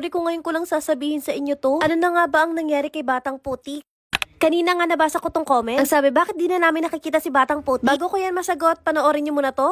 Sorry kung ngayon ko lang sasabihin sa inyo to. Ano na nga ba ang nangyari kay Batang Putik? Kanina nga nabasa ko tong comment. Ang sabi, bakit di na namin nakikita si Batang Putik? Bago ko yan masagot, panoorin niyo muna to.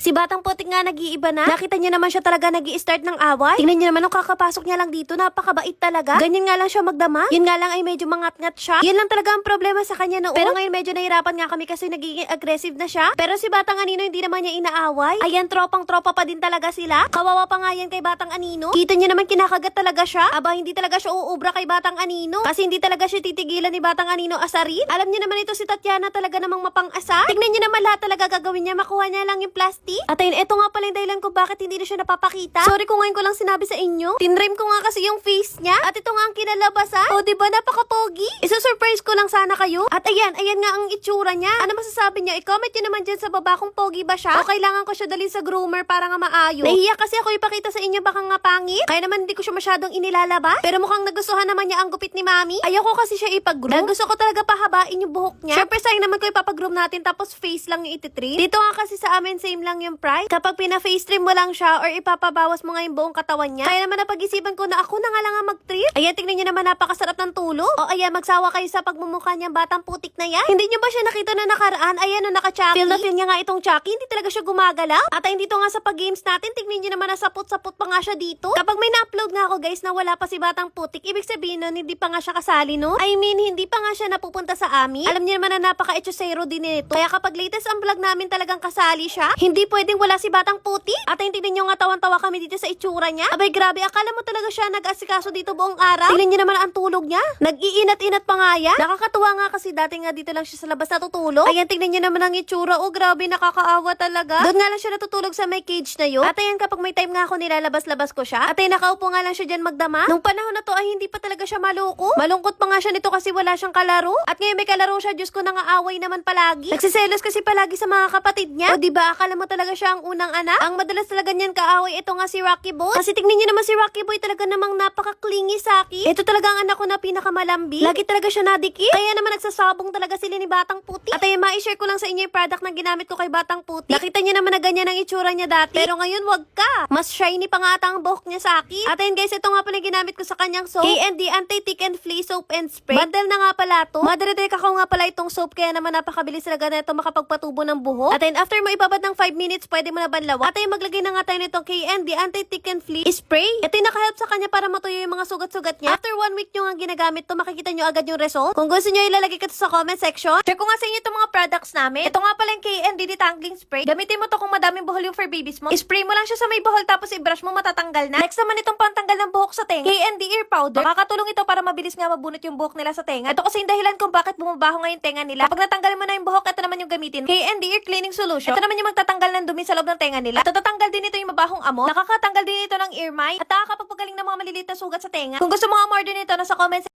Si Batang Putik nga nag-iiba na. Nakita niyo naman siya talaga nag-i-start ng away. Tingnan niyo naman nung kakapasok niya lang dito, napakabait talaga. Ganyan nga lang siya magdama. Yun nga lang ay medyo mangat-ngat siya. Yun lang talaga ang problema sa kanya noon. Pero ngayon medyo nahirapan nga kami kasi nagiging aggressive na siya. Pero si Batang Anino hindi naman niya inaaway. Ayan, tropang-tropa pa din talaga sila. Kawawa pa nga yan kay Batang Anino. Kita niyo naman kinakagat talaga siya. Aba, hindi talaga siya uubra kay Batang Anino. Kasi hindi talaga siya titigilan ni Batang Anino asarin. Alam niyo naman ito si Tatiana talaga namang mapang-asa. Tignan niyo naman lahat talaga gagawin niya. Makuha niya lang yung plastic. At ayun, ito nga pala yung dahilan ko bakit hindi na siya napapakita. Sorry kung ngayon ko lang sinabi sa inyo. Tinrem ko nga kasi yung face niya. At ito nga ang kinalabasan. O, diba? Napaka-pogi. Isa-surprise ko lang sana kayo. At ayan nga ang itsura niya. Ano masasabi niya? I-comment niyo naman dyan sa baba kung pogi ba siya. O kailangan ko siya dalhin sa groomer para nga maayos. Nahiya kasi ako ipakita sa inyo baka nga pangit. Kaya naman hindi ko siya masyadong inilalabas. Pero mukhang nagustuhan naman niya ang gupit ni Mami. Ayoko kasi siya ipag-groom. Dahil gusto ko talaga pahabain yung buhok niya. Syempre sayang naman ko ipapag-groom natin tapos face lang yung ititrim. Dito nga kasi sa amin same lang yung price. Kapag pina-face trim mo lang siya or ipapabawas mo nga yung buong katawan niya. Kaya naman napag-isipan ko na ako na nga lang ang mag-trim. Ayan, tingnan niyo naman napakasarap ng tulog. O ayan, magsawa kayo sa pagmumukha niyang Batang Putik na yan. Hindi niyo ba siya nakita na nakaraan? Ayan, no, naka-chucky. Feel na feel niya nga itong chucky. Hindi talaga siya gumagalaw. At ayun dito nga sa pag-games natin, tingnan niyo naman na sapot-sapot pa nga siya dito. Kapag may na-upload nga ako guys na wala pa si Batang Putik, ibig sabihin nun, hindi pa nga siya kasali, no? I mean, hindi pa nga siya napupunta sa amin. Alam niyo naman na napaka-echosero din nito. Kaya kapag latest ang vlog namin talagang kasali siya, hindi pwedeng wala si Batang Putik. At ayun, tingnan niyo nga tawan-tawa kami dito sa itsura niya. Abay, grabe, akala mo talaga siya nag-asikaso dito buong araw. Tingnan niyo naman ang tulog niya. Nag-iinat-inat pa nga yan. Nakakatuwa nga kasi dati nga dito lang siya sa labas natutulog. Ayan, tingnan niyo naman ang itsura. Oh, grabe, nakakaawa talaga. Doon nga lang siya natutulog sa may cage na yun. At ayan, kapag may time nga ako nilalabas-labas ko siya. At ayun, nakaupo nga lang siya dyan magdama. Nung panahon na to ay hindi pa talaga siya maloko. Malungkot pa nga siya nito kasi wala siyang kalaro. At ngayon may kalaro siya, Diyos ko, nangaaway naman palagi. Nagsiselos kasi palagi sa mga kapatid niya. O diba, akala mo talaga siya ang unang anak? Ang madalas talaga niyan kaaway, ito nga si Rocky Boy. Kasi tignan niyo naman si Rocky Boy, talaga namang napaka-clingy sa akin. Ito talaga ang anak ko na pinakamalambi. Lagi talaga siya nadikit. Kaya naman nagsasabong talaga sila ni Batang Putik. At ayun, ma-share ko lang sa inyo yung product na ginamit ko kay Batang Putik. Nakita niyo naman na ganyan ang itsura niya dati. Pero ngayon, wag ka. Mas shiny pa nga ata ang buhok niya sa akin. At ayun guys, ito nga pala ginamit ko sa kanyang soap. K&D Anti-Tick and Flea Soap and Spray. Bundle na nga pala to. Madre-dek ako nga pala itong soap, kaya naman napakabilis talaga na ito makapagpatubo ng buhok. At ayun, after mo ibabad ng 5 minutes, pwede mo na banlawan. At ayun, maglagay na nga tayo nitong K&D Anti-Tick and Flea Spray. Ito yung nakahelp sa kanya para matuyo yung mga sugat-sugat niya. After 1 week nyo nga ginagamit to, makikita nyo agad yung result. Kung gusto nyo, ilalagay ko to sa comment section. Share ko nga sa inyo itong mga products namin. Ito nga pala yung K&D Detangling Spray. Gamitin mo to kung madaming buhol yung for babies mo. Spray mo lang siya sa may buhol tapos i-brush mo, matatanggal na. Next naman itong pantanggal ng buhok sa tenga. K&D Ear Powder. Makakatulong ito para mabilis nga mabunot yung buhok nila sa tenga. Ito kasi yung dahilan kung bakit bumabaho nga yung tenga nila. Kapag natanggal mo na yung buhok, ito naman yung gamitin. K&D Ear Cleaning Solution. Ito naman yung magtatanggal ng dumi sa loob ng tenga nila. At tatatanggal din ito yung mabahong amo. Nakakatanggal din ito ng ear mite. At nakakapagpagaling ng mga maliliit na sugat sa tenga. Kung gusto mo order nito, nasa comment